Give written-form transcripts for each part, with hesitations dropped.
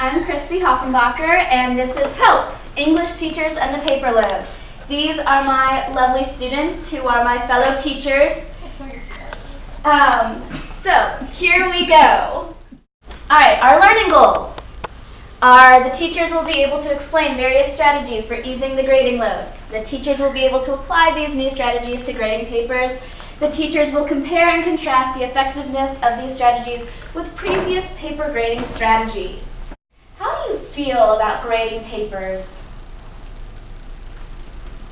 I'm Christy Hoffenbacher, and this is HELP, English Teachers and the Paper Load. These are my lovely students who are my fellow teachers. So, here we go. Alright, our learning goals are the teachers will be able to explain various strategies for easing the grading load. The teachers will be able to apply these new strategies to grading papers. The teachers will compare and contrast the effectiveness of these strategies with previous paper grading strategies. How do you feel about grading papers?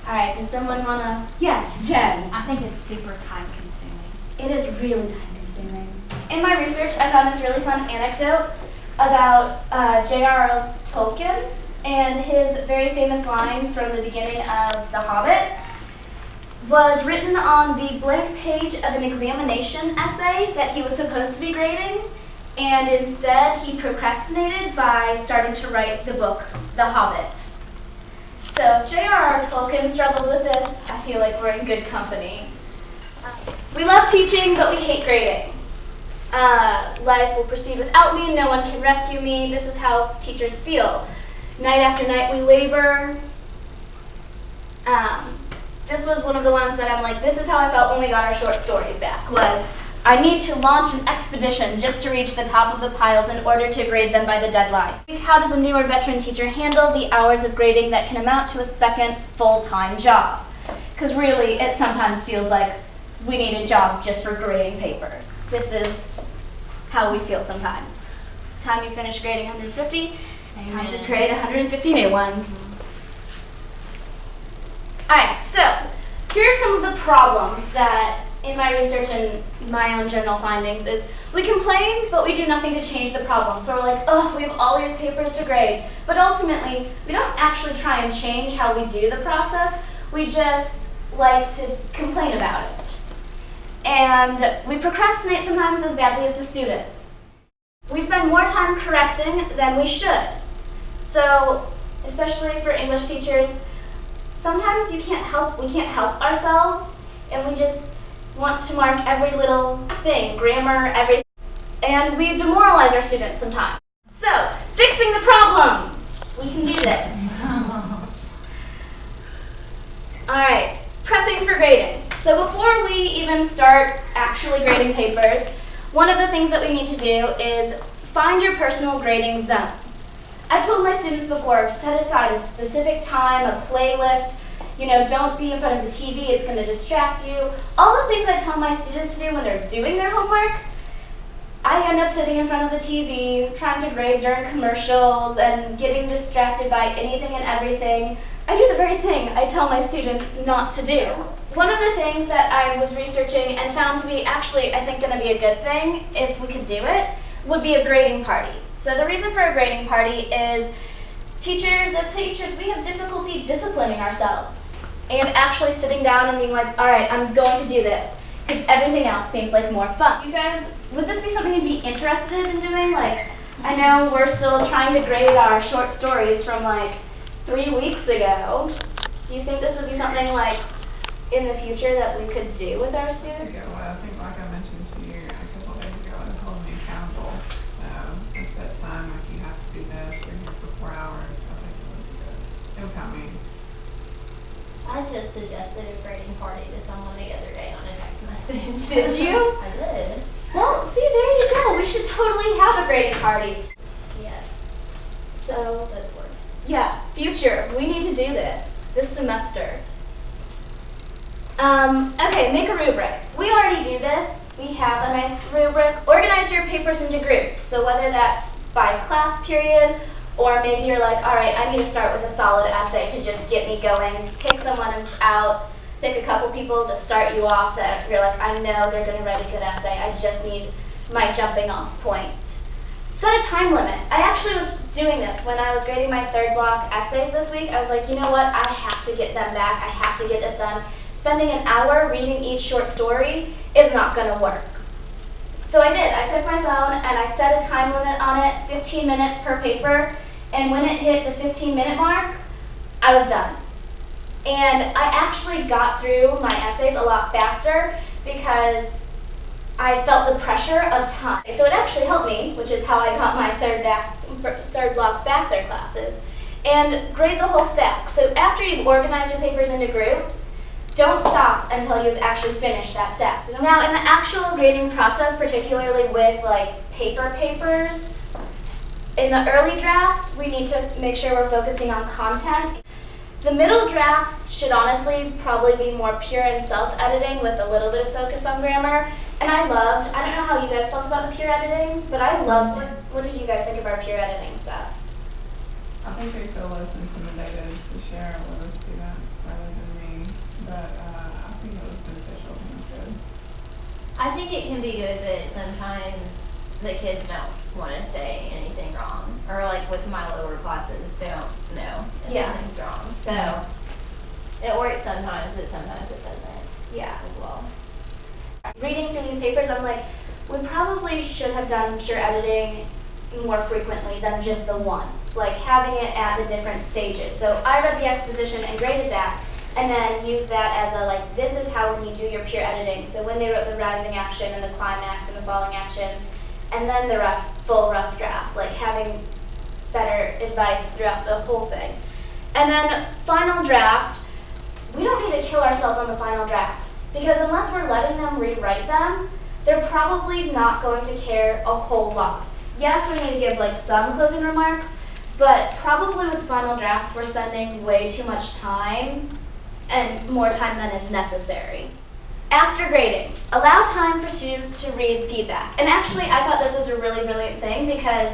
Alright, does someone want to? Yes, Jen. I think it's super time consuming. It is really time consuming. In my research, I found this really fun anecdote about J.R.R. Tolkien and his very famous lines from the beginning of The Hobbit was written on the blank page of an examination essay that he was supposed to be grading, and instead he procrastinated by starting to write the book The Hobbit. So J.R.R. Tolkien struggled with this. I feel like we're in good company. We love teaching, but we hate grading. Life will proceed without me, no one can rescue me. This is how teachers feel. Night after night we labor. This was one of the ones that I'm like, this is how I felt when we got our short stories back, was I need to launch an expedition just to reach the top of the piles in order to grade them by the deadline. How does a new or veteran teacher handle the hours of grading that can amount to a second full-time job? Because really, it sometimes feels like we need a job just for grading papers. This is how we feel sometimes. Time you finish grading 150, time to create 150 new ones. Alright, so here are some of the problems that in my research and my own journal findings is we complain, but we do nothing to change the problem. So we're like, oh, we have all these papers to grade. But ultimately, we don't actually try and change how we do the process. We just like to complain about it. And we procrastinate sometimes as badly as the students. We spend more time correcting than we should. So, especially for English teachers, sometimes we can't help ourselves, and we just want to mark every little thing, grammar, everything, and we demoralize our students sometimes. So, fixing the problem! We can do this. Alright, prepping for grading. So before we even start actually grading papers, one of the things that we need to do is find your personal grading zone. I've told my students before, set aside a specific time, a playlist. You know, don't be in front of the TV, it's going to distract you. All the things I tell my students to do when they're doing their homework, I end up sitting in front of the TV, trying to grade during commercials, and getting distracted by anything and everything. I do the very thing I tell my students not to do. One of the things that I was researching and found to be actually, I think, going to be a good thing, if we could do it, would be a grading party. So the reason for a grading party is teachers, we have difficulty disciplining ourselves and actually sitting down and being like, alright, I'm going to do this, because everything else seems like more fun. You guys, would this be something you'd be interested in doing? Like, I know we're still trying to grade our short stories from like 3 weeks ago. Do you think this would be something like in the future that we could do with our students? Yeah, well, I think like I mentioned to you a couple days ago, I was holding me accountable. So it's that time, like you have to do this, you're here for 4 hours. I think it was good. It would help me. I just suggested a grading party to someone the other day on a text message. Did you? I did. Well, see, there you go. We should totally have a grading party. Yes. So, That's work. yeah, future. We need to do this semester. Okay, make a rubric. We already do this. We have a nice rubric. Organize your papers into groups. So whether that's by class period, or maybe you're like, alright, I need to start with a solid essay to just get me going. Pick someone out, pick a couple people to start you off that you're like, I know they're going to write a good essay. I just need my jumping off point. Set a time limit. I actually was doing this when I was grading my third block essays this week. I was like, you know what, I have to get them back. I have to get this done. Spending an hour reading each short story is not going to work. So I did. I took my phone and I set a time limit on it, 15 minutes per paper, and when it hit the 15-minute mark, I was done. And I actually got through my essays a lot faster because I felt the pressure of time. So it actually helped me, which is how I got my third block back their classes, and grade the whole stack. So after you've organized your papers into groups, don't stop until you've actually finished that stack. Now in the actual grading process, particularly with like papers, in the early drafts, we need to make sure we're focusing on content. The middle drafts should honestly probably be more pure and self-editing with a little bit of focus on grammar. And I don't know how you guys felt about the pure editing, but I loved it. What did you guys think of our pure editing stuff? I think they feel less intimidated to share it with a student rather than me, but I think it was beneficial and it was good. I think it can be good, but sometimes the kids don't want to say anything wrong. Or like with my lower classes, they don't know if anything's wrong. So it works sometimes, but sometimes it doesn't. Yeah. As well. Reading through these papers, I'm like, we probably should have done pure editing more frequently than just the once. Like having it at the different stages. So I read the exposition and graded that, and then used that as a like, this is how when you do your pure editing. So when they wrote the rising action and the climax and the falling action, and then the full rough draft, like having better advice throughout the whole thing. And then final draft, we don't need to kill ourselves on the final draft, because unless we're letting them rewrite them, they're probably not going to care a whole lot. Yes, we need to give like some closing remarks, but probably with final drafts we're spending way too much time, and more time than is necessary. After grading, allow time for students to read feedback. And actually, I thought this was a really brilliant thing because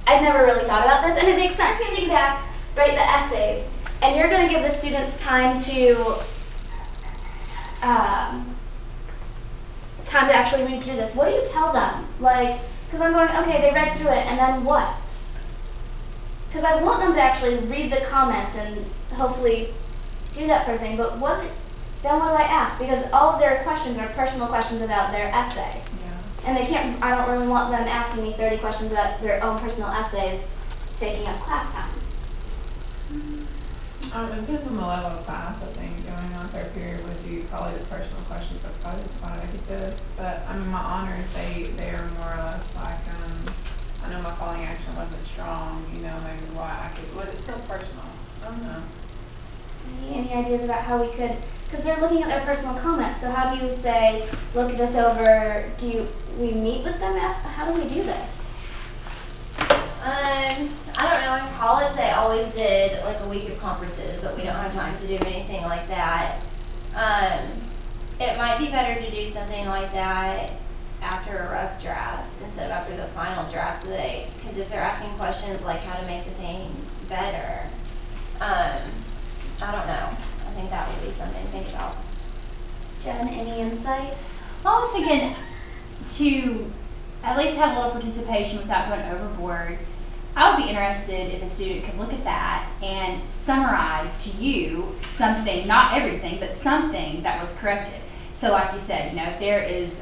I'd never really thought about this, and it makes sense. Sitting back, write the essays, and you're going to give the students time to actually read through this. What do you tell them? Like, because I'm going, okay, they read through it, and then what? Because I want them to actually read the comments and hopefully do that sort of thing, but then what do I ask? Because all of their questions are personal questions about their essay. Yeah. And I don't really want them asking me 30 questions about their own personal essays taking up class time. It depends on the level of class, I think. Going on third period with you, probably the personal questions are probably quite good. But I mean, my honors, they are more or less like, I know my falling action wasn't strong, you know, maybe why but it's still personal. I don't know. Any ideas about how we could, because they're looking at their personal comments, so how do you say, look this over, we meet with them? How do we do this? I don't know, in college they always did like a week of conferences, but we don't have time to do anything like that. It might be better to do something like that after a rough draft instead of after the final draft, because if they're asking questions like how to make the thing better, I don't know. I think that would be something to think about. Jen, any insight? Well, I was thinking to at least have a little participation without going overboard. I would be interested if a student could look at that and summarize to you something, not everything, but something that was corrected. So like you said, if there is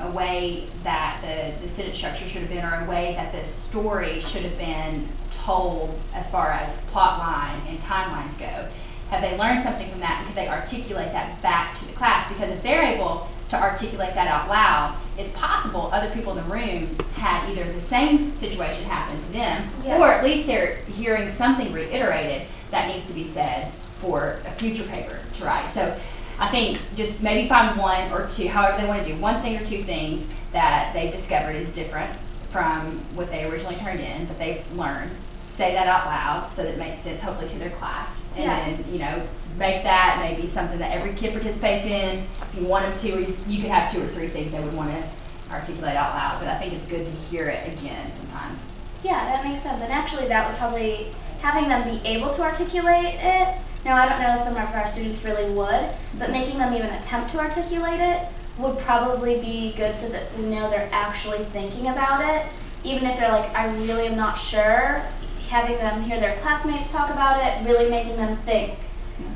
a way that the sentence structure should have been, or a way that the story should have been told as far as plot line and timelines go, have they learned something from that, and could they articulate that back to the class? Because if they're able to articulate that out loud, it's possible other people in the room had either the same situation happen to them, or at least they're hearing something reiterated that needs to be said for a future paper to write. So I think just maybe find one or two, however they want to do, one thing or two things that they've discovered is different from what they originally turned in, but they've learned. Say that out loud so that it makes sense, hopefully, to their class. And then, make that maybe something that every kid participates in. If you want them to, or you could have 2 or 3 things they would want to articulate out loud, but I think it's good to hear it again sometimes. Yeah, that makes sense. And actually, that would probably, having them be able to articulate it, now I don't know if some of our students really would, but making them even attempt to articulate it would probably be good so that we know they're actually thinking about it. Even if they're like, I really am not sure, having them hear their classmates talk about it, really making them think.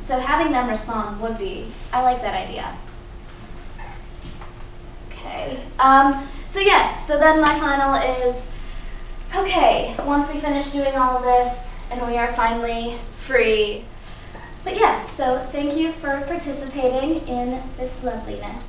So having them respond would be, I like that idea. Okay, so yes, so then my final is, okay, once we finish doing all of this and we are finally free. But yes, so thank you for participating in this loveliness.